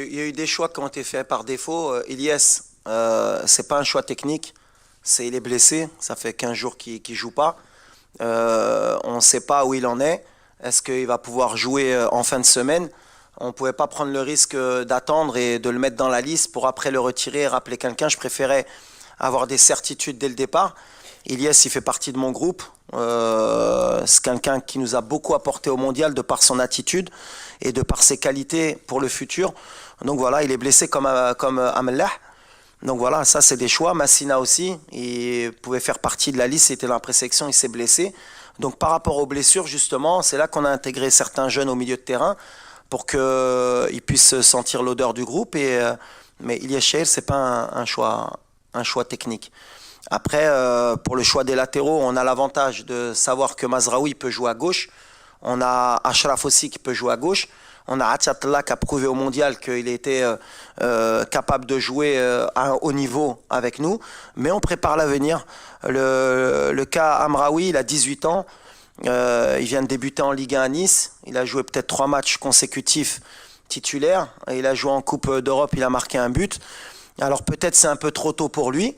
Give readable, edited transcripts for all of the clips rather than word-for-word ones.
il y a eu des choix qui ont été faits par défaut. Ilyes, c'est pas un choix technique. Il est blessé. Ça fait 15 jours qu'il ne joue pas. On ne sait pas où il en est. Est-ce qu'il va pouvoir jouer en fin de semaine? On ne pouvait pas prendre le risque d'attendre et de le mettre dans la liste pour après le retirer et rappeler quelqu'un. Je préférais avoir des certitudes dès le départ. Ilyes, il fait partie de mon groupe. C'est quelqu'un qui nous a beaucoup apporté au mondial de par son attitude et de par ses qualités pour le futur. Donc voilà, il est blessé comme Amellah. Donc voilà, ça c'est des choix. Massina aussi, il pouvait faire partie de la liste, il était dans la présélection, il s'est blessé. Donc par rapport aux blessures, justement, c'est là qu'on a intégré certains jeunes au milieu de terrain pour qu'ils puissent sentir l'odeur du groupe. Mais Ilyes Chaïr, ce n'est pas un choix technique. Après, pour le choix des latéraux, on a l'avantage de savoir que Mazraoui peut jouer à gauche. On a Achraf aussi qui peut jouer à gauche. On a Atiatla qui a prouvé au mondial qu'il était capable de jouer à un haut niveau avec nous. Mais on prépare l'avenir. Le cas Amraoui, il a 18 ans. Il vient de débuter en Ligue 1 à Nice. Il a joué peut-être 3 matchs consécutifs titulaires. Il a joué en Coupe d'Europe, il a marqué un but. Alors peut-être c'est un peu trop tôt pour lui.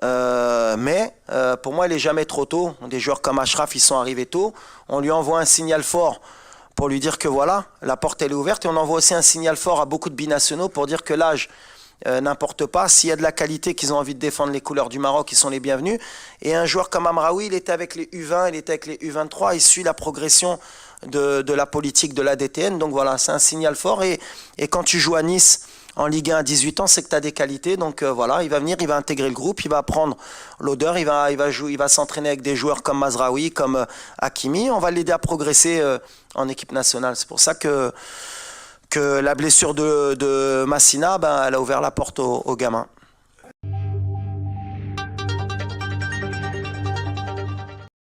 Mais pour moi, il n'est jamais trop tôt. Des joueurs comme Achraf, ils sont arrivés tôt. On lui envoie un signal fort pour lui dire que voilà, la porte elle est ouverte. Et on envoie aussi un signal fort à beaucoup de binationaux pour dire que l'âge n'importe pas. S'il y a de la qualité, qu'ils ont envie de défendre les couleurs du Maroc, ils sont les bienvenus. Et un joueur comme Amraoui, il était avec les U20, il était avec les U23. Il suit la progression de la politique de l'ADTN. Donc voilà, c'est un signal fort. Et quand tu joues à Nice en Ligue 1 à 18 ans, c'est que tu as des qualités. Donc voilà, il va venir, il va intégrer le groupe, il va apprendre l'odeur, il va s'entraîner avec des joueurs comme Mazraoui, comme Hakimi. On va l'aider à progresser en équipe nationale. C'est pour ça que la blessure de Massina, ben, elle a ouvert la porte aux gamins.